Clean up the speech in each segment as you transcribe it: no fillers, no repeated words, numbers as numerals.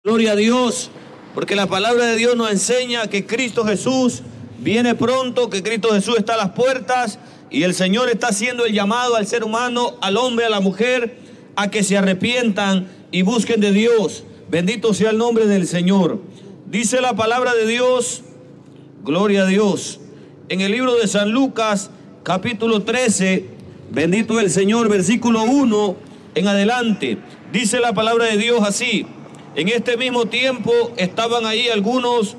Gloria a Dios, porque la palabra de Dios nos enseña que Cristo Jesús viene pronto, que Cristo Jesús está a las puertas y el Señor está haciendo el llamado al ser humano, al hombre, a la mujer, a que se arrepientan y busquen de Dios. Bendito sea el nombre del Señor. Dice la palabra de Dios, gloria a Dios, en el libro de San Lucas, capítulo 13, bendito el Señor, versículo 1 en adelante. Dice la palabra de Dios así: en este mismo tiempo estaban ahí algunos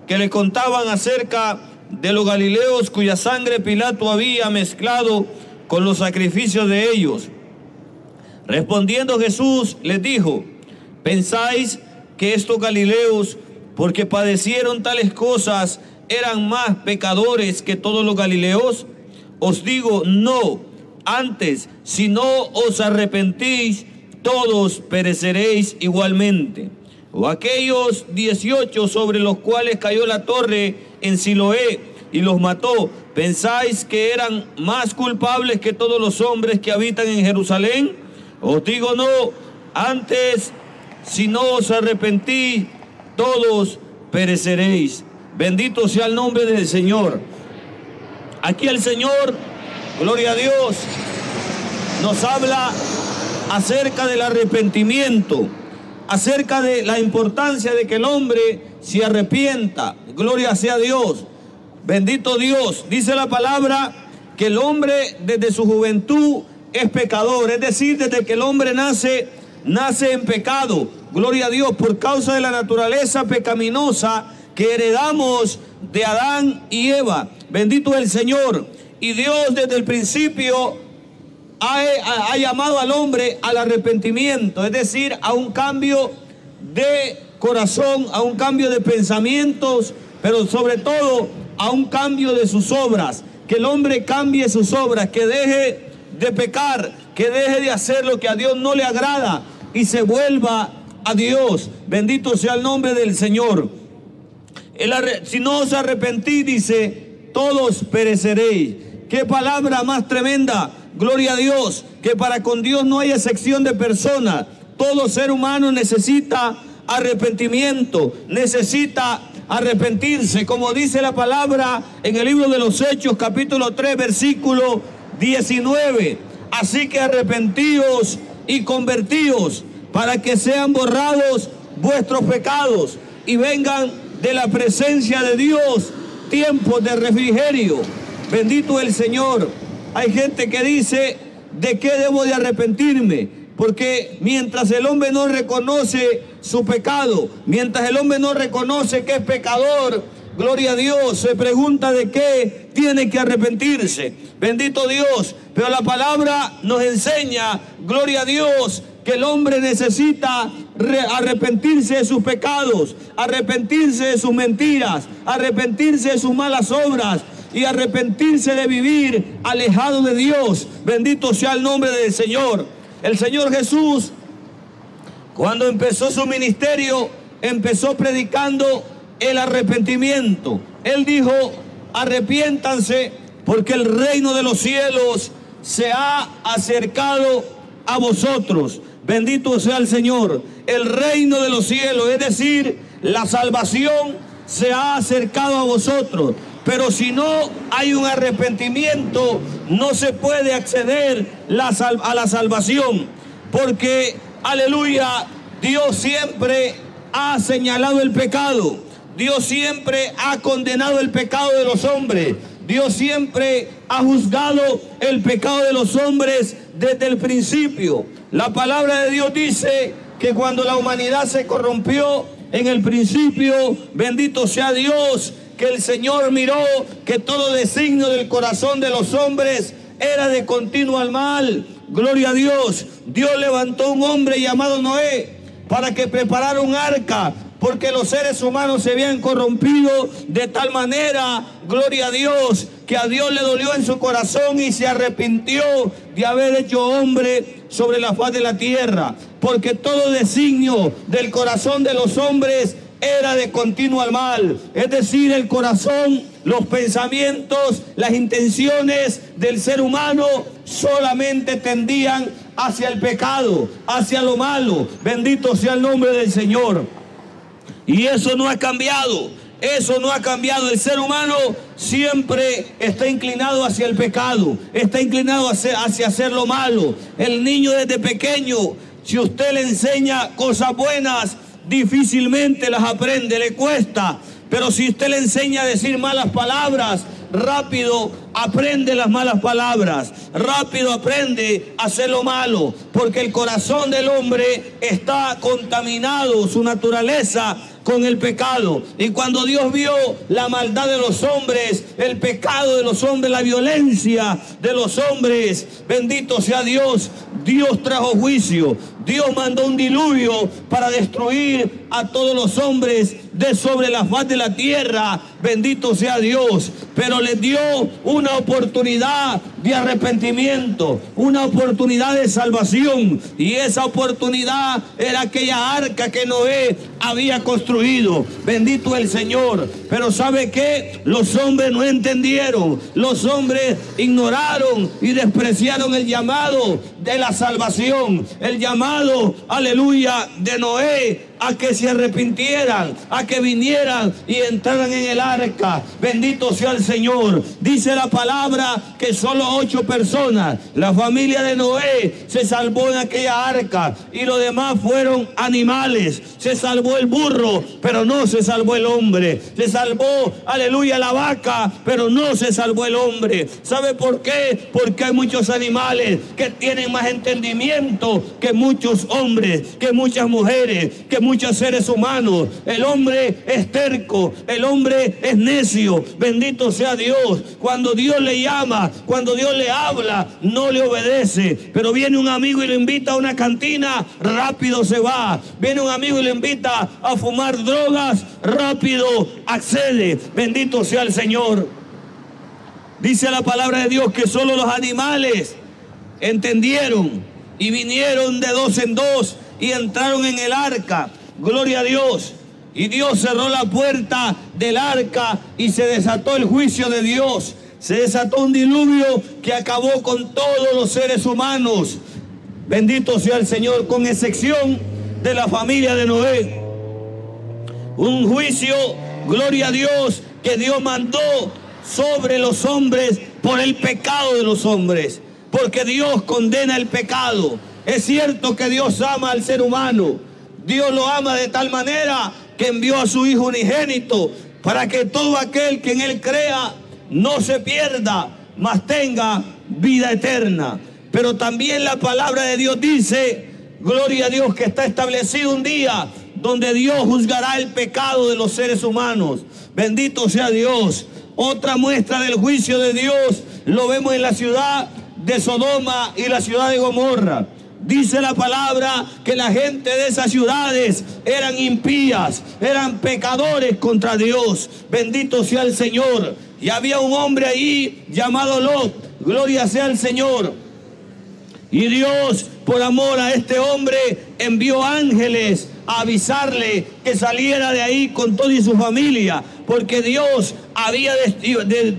que le contaban acerca de los galileos cuya sangre Pilato había mezclado con los sacrificios de ellos. Respondiendo Jesús les dijo: ¿pensáis que estos galileos, porque padecieron tales cosas, eran más pecadores que todos los galileos? Os digo, no. Antes, si no os arrepentís, todos pereceréis igualmente. O aquellos 18 sobre los cuales cayó la torre en Siloé y los mató, ¿pensáis que eran más culpables que todos los hombres que habitan en Jerusalén? Os digo, no. Antes, si no os arrepentís, todos pereceréis. Bendito sea el nombre del Señor. Aquí el Señor, gloria a Dios, nos habla acerca del arrepentimiento, acerca de la importancia de que el hombre se arrepienta. Gloria sea a Dios. Bendito Dios. Dice la palabra que el hombre desde su juventud es pecador, es decir, desde que el hombre nace en pecado. Gloria a Dios, por causa de la naturaleza pecaminosa que heredamos de Adán y Eva. Bendito el Señor. Y Dios desde el principio ha llamado al hombre al arrepentimiento, es decir, a un cambio de corazón, a un cambio de pensamientos, pero sobre todo a un cambio de sus obras. Que el hombre cambie sus obras, que deje de pecar, que deje de hacer lo que a Dios no le agrada y se vuelva a Dios. Bendito sea el nombre del Señor. Si no os arrepentís, dice, todos pereceréis. Qué palabra más tremenda. Gloria a Dios, que para con Dios no hay excepción de personas. Todo ser humano necesita arrepentimiento, necesita arrepentirse, como dice la palabra en el libro de los Hechos, capítulo 3, versículo 19. Así que arrepentíos y convertíos para que sean borrados vuestros pecados y vengan de la presencia de Dios tiempos de refrigerio. Bendito el Señor. Hay gente que dice, ¿de qué debo de arrepentirme? Porque mientras el hombre no reconoce su pecado, mientras el hombre no reconoce que es pecador, gloria a Dios, se pregunta de qué tiene que arrepentirse. Bendito Dios. Pero la palabra nos enseña, gloria a Dios, que el hombre necesita arrepentirse de sus pecados, arrepentirse de sus mentiras, arrepentirse de sus malas obras y arrepentirse de vivir alejado de Dios. Bendito sea el nombre del Señor. El Señor Jesús, cuando empezó su ministerio, empezó predicando el arrepentimiento. Él dijo, arrepiéntanse porque el reino de los cielos se ha acercado a vosotros. Bendito sea el Señor. El reino de los cielos, es decir, la salvación se ha acercado a vosotros. Pero si no hay un arrepentimiento, no se puede acceder a la salvación. Porque, aleluya, Dios siempre ha señalado el pecado. Dios siempre ha condenado el pecado de los hombres. Dios siempre ha juzgado el pecado de los hombres desde el principio. La palabra de Dios dice que cuando la humanidad se corrompió en el principio, bendito sea Dios, que el Señor miró que todo designio del corazón de los hombres era de continuo al mal. Gloria a Dios. Dios levantó un hombre llamado Noé para que preparara un arca, porque los seres humanos se habían corrompido de tal manera, gloria a Dios, que a Dios le dolió en su corazón y se arrepintió de haber hecho hombre sobre la faz de la tierra, porque todo designio del corazón de los hombres era de continuo al mal. Es decir, el corazón, los pensamientos, las intenciones del ser humano solamente tendían hacia el pecado, hacia lo malo. Bendito sea el nombre del Señor. Y eso no ha cambiado. Eso no ha cambiado. El ser humano siempre está inclinado hacia el pecado, está inclinado hacia hacer lo malo. El niño desde pequeño, si usted le enseña cosas buenas, difícilmente las aprende, le cuesta. Pero si usted le enseña a decir malas palabras, rápido aprende las malas palabras, rápido aprende a hacer lo malo, porque el corazón del hombre está contaminado, su naturaleza, con el pecado. Y cuando Dios vio la maldad de los hombres, el pecado de los hombres, la violencia de los hombres, bendito sea Dios, Dios trajo juicio. Dios mandó un diluvio para destruir a todos los hombres de sobre la faz de la tierra. Bendito sea Dios. Pero les dio una oportunidad de arrepentimiento, una oportunidad de salvación. Y esa oportunidad era aquella arca que Noé había construido. Bendito el Señor. Pero ¿sabe qué? Los hombres no entendieron. Los hombres ignoraron y despreciaron el llamado de la salvación. El llamado, aleluya, de Noé a que se arrepintieran, a que vinieran y entraran en el arca. Bendito sea el Señor. Dice la palabra que solo 8 personas, la familia de Noé, se salvó en aquella arca, y los demás fueron animales. Se salvó el burro, pero no se salvó el hombre. Se salvó, aleluya, la vaca, pero no se salvó el hombre. ¿Sabe por qué? Porque hay muchos animales que tienen más entendimiento que muchos hombres, que muchas mujeres, que muchos seres humanos. El hombre es terco, el hombre es necio. Bendito sea Dios. Cuando Dios le llama, cuando Dios le habla, no le obedece. Pero viene un amigo y lo invita a una cantina, rápido se va. Viene un amigo y lo invita a fumar drogas, rápido accede. Bendito sea el Señor. Dice la palabra de Dios que solo los animales entendieron y vinieron de 2 en 2 y entraron en el arca. Gloria a Dios. Y Dios cerró la puerta del arca y se desató el juicio de Dios. Se desató un diluvio que acabó con todos los seres humanos. Bendito sea el Señor, con excepción de la familia de Noé. Un juicio, gloria a Dios, que Dios mandó sobre los hombres por el pecado de los hombres. Porque Dios condena el pecado. Es cierto que Dios ama al ser humano. Dios lo ama de tal manera que envió a su Hijo unigénito para que todo aquel que en Él crea no se pierda, mas tenga vida eterna. Pero también la palabra de Dios dice, gloria a Dios, que está establecido un día donde Dios juzgará el pecado de los seres humanos. Bendito sea Dios. Otra muestra del juicio de Dios lo vemos en la ciudad de Sodoma y la ciudad de Gomorra. Dice la palabra que la gente de esas ciudades eran impías, eran pecadores contra Dios. Bendito sea el Señor. Y había un hombre ahí llamado Lot. Gloria sea al Señor. Y Dios, por amor a este hombre, envió ángeles a avisarle que saliera de ahí con todo y su familia, porque Dios había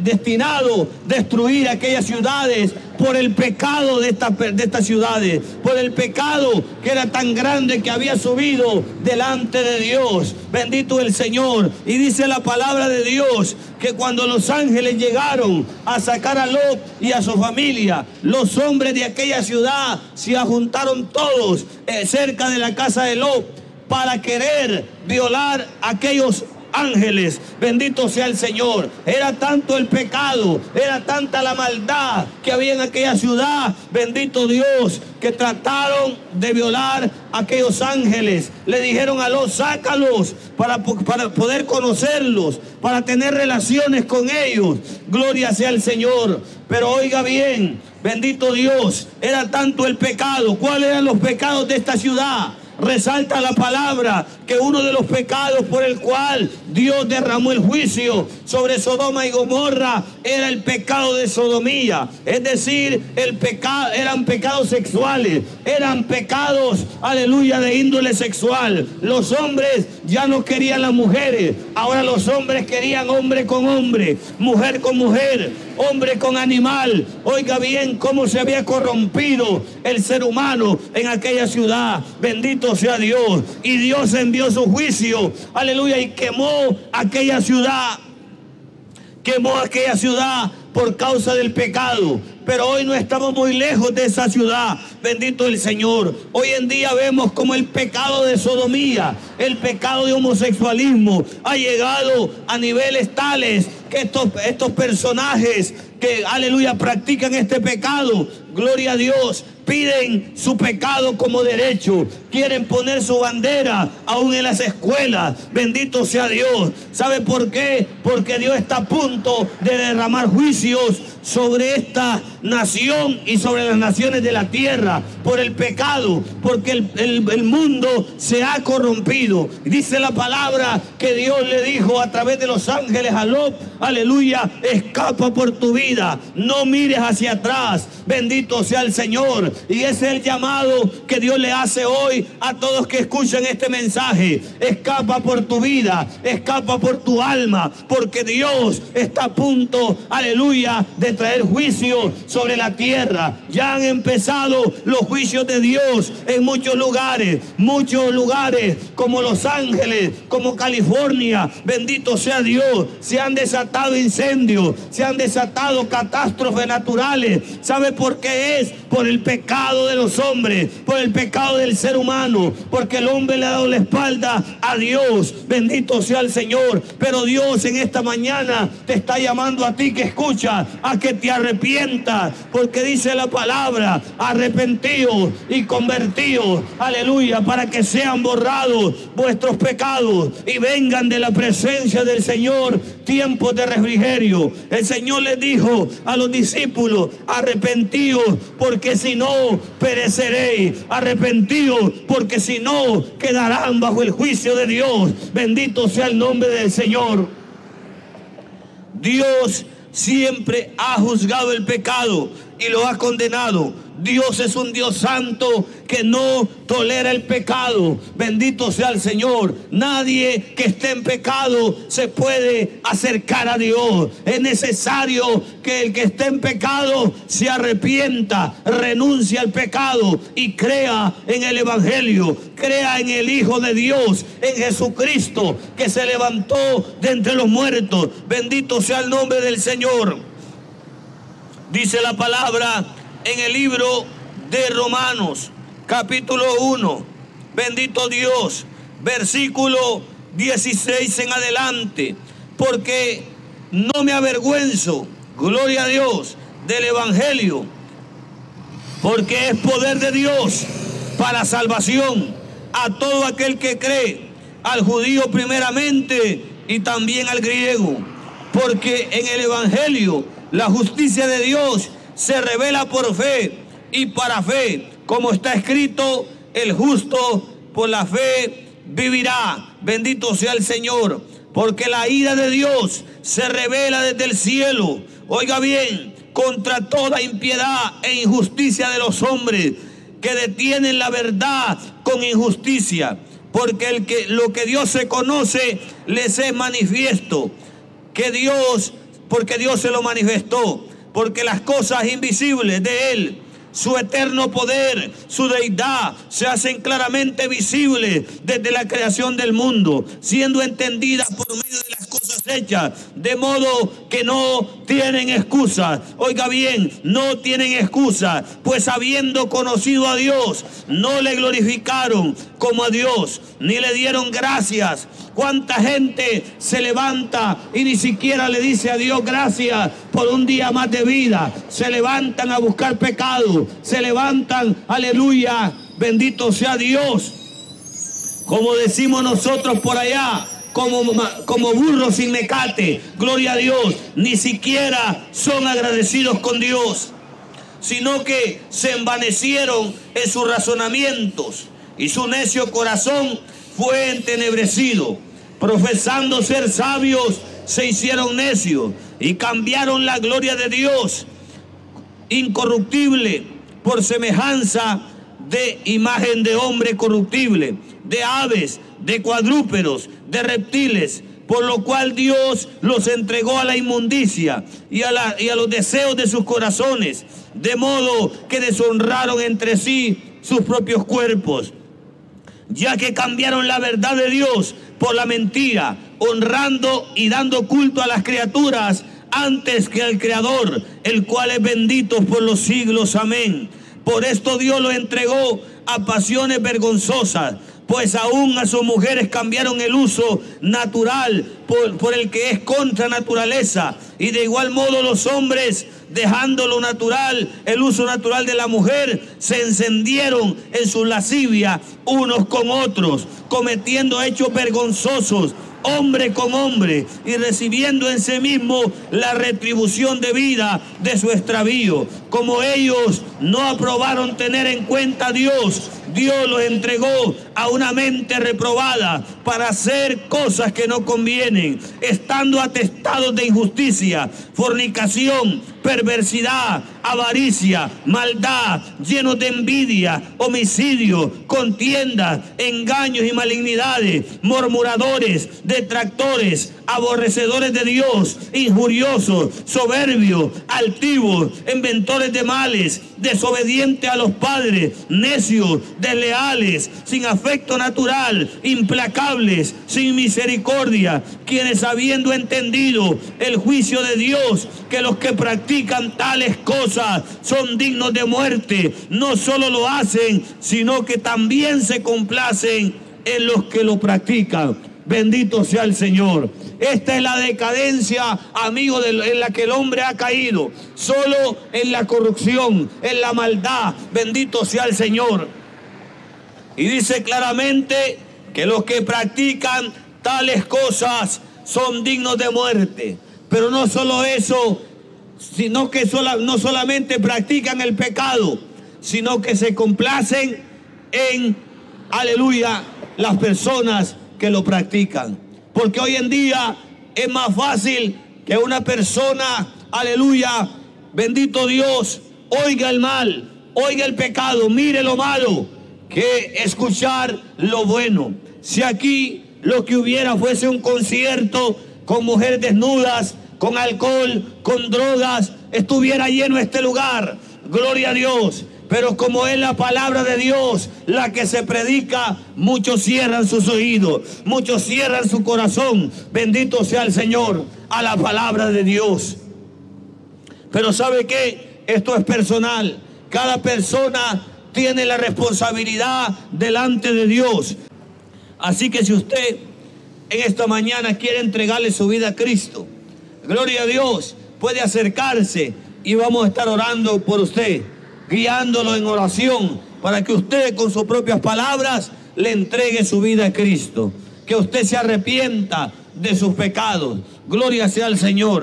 destinado destruir aquellas ciudades por el pecado de estas ciudades, por el pecado que era tan grande que había subido delante de Dios. Bendito el Señor. Y dice la palabra de Dios que cuando los ángeles llegaron a sacar a Lot y a su familia, los hombres de aquella ciudad se juntaron todos cerca de la casa de Lot para querer violar a aquellos ángeles. Bendito sea el Señor. Era tanto el pecado, era tanta la maldad que había en aquella ciudad, bendito Dios, que trataron de violar a aquellos ángeles. Le dijeron a Lot, sácalos para poder conocerlos, para tener relaciones con ellos. Gloria sea el Señor. Pero oiga bien, bendito Dios, era tanto el pecado. ¿Cuáles eran los pecados de esta ciudad? Resalta la palabra que uno de los pecados por el cual Dios derramó el juicio sobre Sodoma y Gomorra era el pecado de sodomía. Es decir, eran pecados sexuales, eran pecados, aleluya, de índole sexual. Los hombres ya no querían las mujeres, ahora los hombres querían hombre con hombre, mujer con mujer, hombre con animal. Oiga bien cómo se había corrompido el ser humano en aquella ciudad. Bendito sea Dios. Y Dios envió envió su juicio, aleluya, y quemó aquella ciudad. Quemó aquella ciudad por causa del pecado. Pero hoy no estamos muy lejos de esa ciudad. Bendito el Señor. Hoy en día vemos como el pecado de sodomía, el pecado de homosexualismo ha llegado a niveles tales que estos personajes que, aleluya, practican este pecado, gloria a Dios, piden su pecado como derecho. Quieren poner su bandera aún en las escuelas. Bendito sea Dios. ¿Sabe por qué? Porque Dios está a punto de derramar juicios sobre esta nación y sobre las naciones de la tierra por el pecado, porque el mundo se ha corrompido. Dice la palabra que Dios le dijo a través de los ángeles a Lot, aleluya, escapa por tu vida, no mires hacia atrás. Bendito sea el Señor. Y ese es el llamado que Dios le hace hoy a todos que escuchen este mensaje. Escapa por tu vida, escapa por tu alma, porque Dios está a punto, aleluya, de traer juicio sobre la tierra. Ya han empezado los juicios de Dios en muchos lugares como Los Ángeles, como California. Bendito sea Dios. Se han desatado incendios, se han desatado catástrofes naturales. ¿Sabe por qué es? Por el pecado de los hombres, por el pecado del ser humano, porque el hombre le ha dado la espalda a Dios. Bendito sea el Señor. Pero Dios en esta mañana te está llamando a ti que escucha, a que te arrepientas, porque dice la palabra, arrepentidos y convertidos, aleluya, para que sean borrados vuestros pecados y vengan de la presencia del Señor tiempos de refrigerio. El Señor les dijo a los discípulos, arrepentidos, porque si no pereceréis. Arrepentidos, porque si no quedarán bajo el juicio de Dios. Bendito sea el nombre del Señor. Dios siempre ha juzgado el pecado y lo ha condenado. Dios es un Dios santo que no tolera el pecado. Bendito sea el Señor. Nadie que esté en pecado se puede acercar a Dios. Es necesario que el que esté en pecado se arrepienta, renuncie al pecado y crea en el Evangelio, crea en el Hijo de Dios, en Jesucristo, que se levantó de entre los muertos. Bendito sea el nombre del Señor. Dice la palabra en el libro de Romanos, capítulo 1, bendito Dios, versículo 16 en adelante, porque no me avergüenzo, gloria a Dios, del Evangelio, porque es poder de Dios para salvación a todo aquel que cree, al judío primeramente y también al griego, porque en el Evangelio la justicia de Dios se revela por fe y para fe, como está escrito, el justo por la fe vivirá. Bendito sea el Señor, porque la ira de Dios se revela desde el cielo, oiga bien, contra toda impiedad e injusticia de los hombres que detienen la verdad con injusticia, porque lo que Dios se conoce les es manifiesto, porque Dios se lo manifestó. Porque las cosas invisibles de Él, su eterno poder, su deidad, se hacen claramente visibles desde la creación del mundo, siendo entendidas por medio de las cosas hechas, de modo que no tienen excusa. Oiga bien, no tienen excusa, pues habiendo conocido a Dios, no le glorificaron como a Dios, ni le dieron gracias. ¿Cuánta gente se levanta y ni siquiera le dice a Dios gracias por un día más de vida? Se levantan a buscar pecado, se levantan, aleluya, bendito sea Dios, como decimos nosotros por allá, como burros sin mecate, gloria a Dios. Ni siquiera son agradecidos con Dios, sino que se envanecieron en sus razonamientos y su necio corazón fue entenebrecido. Profesando ser sabios, se hicieron necios y cambiaron la gloria de Dios incorruptible por semejanza de imagen de hombre corruptible, de aves, de cuadrúpedos, de reptiles, por lo cual Dios los entregó a la inmundicia y a los deseos de sus corazones, de modo que deshonraron entre sí sus propios cuerpos, ya que cambiaron la verdad de Dios por la mentira, honrando y dando culto a las criaturas antes que al Creador, el cual es bendito por los siglos. Amén. Por esto Dios los entregó a pasiones vergonzosas, pues aún a sus mujeres cambiaron el uso natural por el que es contra naturaleza, y de igual modo los hombres, dejando lo natural, el uso natural de la mujer, se encendieron en su lascivia unos con otros, cometiendo hechos vergonzosos, hombre con hombre, y recibiendo en sí mismo la retribución debida de su extravío. Como ellos no aprobaron tener en cuenta a Dios, Dios los entregó a una mente reprobada para hacer cosas que no convienen, estando atestados de injusticia, fornicación, perversidad, avaricia, maldad, llenos de envidia, homicidio, contiendas, engaños y malignidades, murmuradores, detractores, aborrecedores de Dios, injuriosos, soberbios, altivos, inventores de males, desobedientes a los padres, necios, desleales, sin afecto natural, implacables, sin misericordia, quienes habiendo entendido el juicio de Dios, que los que practican tales cosas son dignos de muerte, no solo lo hacen, sino que también se complacen en los que lo practican. Bendito sea el Señor. Esta es la decadencia, amigo, en la que el hombre ha caído. Solo en la corrupción, en la maldad. Bendito sea el Señor. Y dice claramente que los que practican tales cosas son dignos de muerte. Pero no solo eso, sino que no solamente practican el pecado, sino que se complacen en, aleluya, las personas que lo practican. Porque hoy en día es más fácil que una persona, aleluya, bendito Dios, oiga el mal, oiga el pecado, mire lo malo, que escuchar lo bueno. Si aquí lo que hubiera fuese un concierto con mujeres desnudas, con alcohol, con drogas, estuviera lleno este lugar, gloria a Dios. Pero como es la palabra de Dios la que se predica, muchos cierran sus oídos, muchos cierran su corazón. Bendito sea el Señor a la palabra de Dios. Pero ¿sabe qué? Esto es personal. Cada persona tiene la responsabilidad delante de Dios. Así que si usted en esta mañana quiere entregarle su vida a Cristo, gloria a Dios, puede acercarse y vamos a estar orando por usted, guiándolo en oración para que usted con sus propias palabras le entregue su vida a Cristo, que usted se arrepienta de sus pecados. Gloria sea al Señor.